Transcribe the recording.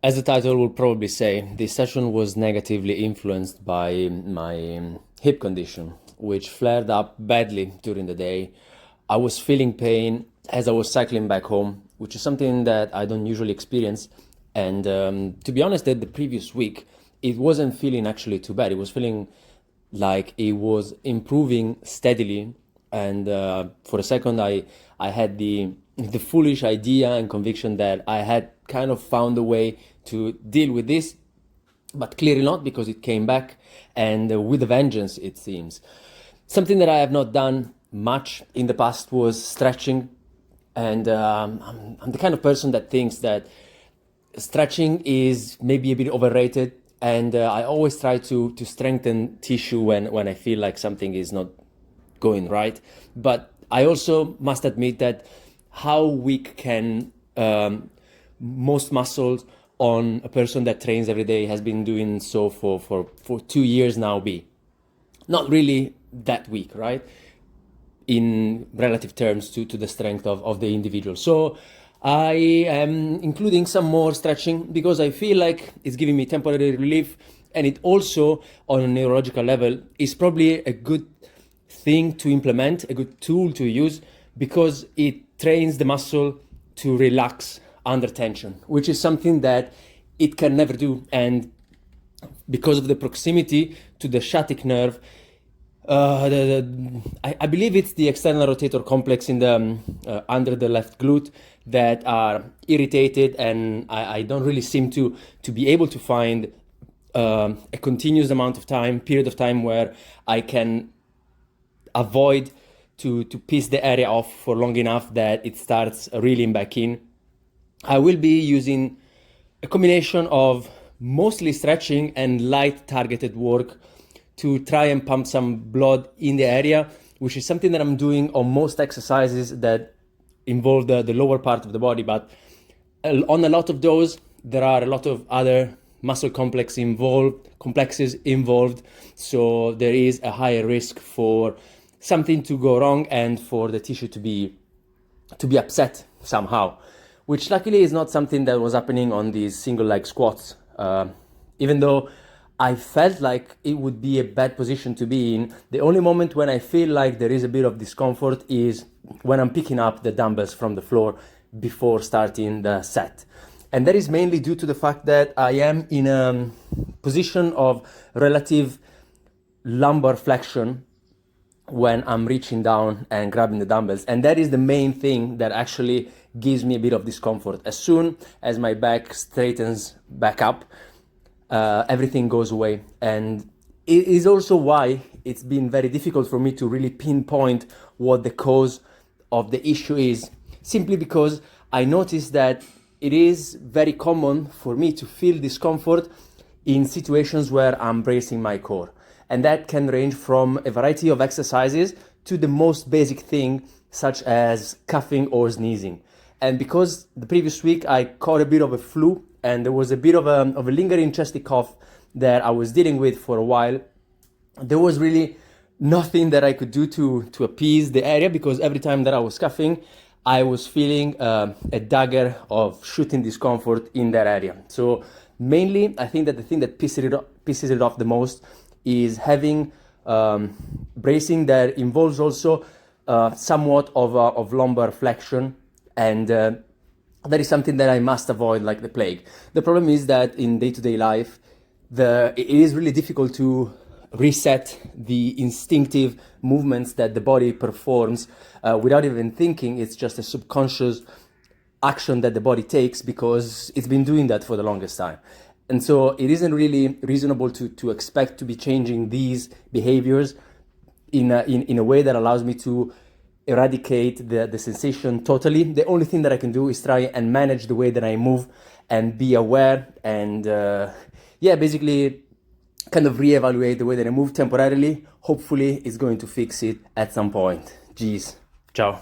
As the title will probably say, this session was negatively influenced by my hip condition, which flared up badly during the day. I was feeling pain as I was cycling back home, which is something that I don't usually experience. And to be honest, the previous week, it wasn't feeling actually too bad. It was feeling like it was improving steadily. And for a second, I had the foolish idea and conviction that I had kind of found a way to deal with this, but clearly not, because it came back and with a vengeance, it seems. Something that I have not done much in the past was stretching, and I'm the kind of person that thinks that stretching is maybe a bit overrated, and I always try to strengthen tissue when I feel like something is not going right. But I also must admit that how weak can most muscles on a person that trains every day, has been doing so for 2 years now, be? Not really that weak, right? In relative terms to the strength of the individual. So I am including some more stretching because I feel like it's giving me temporary relief, and it also, on a neurological level, is probably a good thing to implement, a good tool to use, because it trains the muscle to relax under tension, which is something that it can never do. And because of the proximity to the sciatic nerve, I believe it's the external rotator complex in the under the left glute that are irritated, and I don't really seem to be able to find a continuous period of time where I can avoid to piece the area off for long enough that it starts reeling back in. I will be using a combination of mostly stretching and light targeted work to try and pump some blood in the area, which is something that I'm doing on most exercises that involve the lower part of the body. But on a lot of those, there are a lot of other muscle complexes involved. So there is a higher risk for something to go wrong and for the tissue to be upset somehow, which luckily is not something that was happening on these single leg squats. Even though I felt like it would be a bad position to be in, the only moment when I feel like there is a bit of discomfort is when I'm picking up the dumbbells from the floor before starting the set. And that is mainly due to the fact that I am in a position of relative lumbar flexion when I'm reaching down and grabbing the dumbbells. And that is the main thing that actually gives me a bit of discomfort. As soon as my back straightens back up, everything goes away. And it is also why it's been very difficult for me to really pinpoint what the cause of the issue is, simply because I noticed that it is very common for me to feel discomfort in situations where I'm bracing my core. And that can range from a variety of exercises to the most basic thing, such as coughing or sneezing. And because the previous week I caught a bit of a flu, and there was a bit of a lingering chesty cough that I was dealing with for a while, there was really nothing that I could do to appease the area, because every time that I was coughing, I was feeling a dagger of shooting discomfort in that area. So mainly, I think that the thing that pisses it off the most is having bracing that involves also somewhat of lumbar flexion, and that is something that I must avoid like the plague. The problem is that in day-to-day life, it is really difficult to reset the instinctive movements that the body performs without even thinking. It's just a subconscious action that the body takes because it's been doing that for the longest time. And so it isn't really reasonable to expect to be changing these behaviors in a way that allows me to eradicate the sensation totally. The only thing that I can do is try and manage the way that I move and be aware and basically kind of reevaluate the way that I move temporarily. Hopefully it's going to fix it at some point. Jeez. Ciao.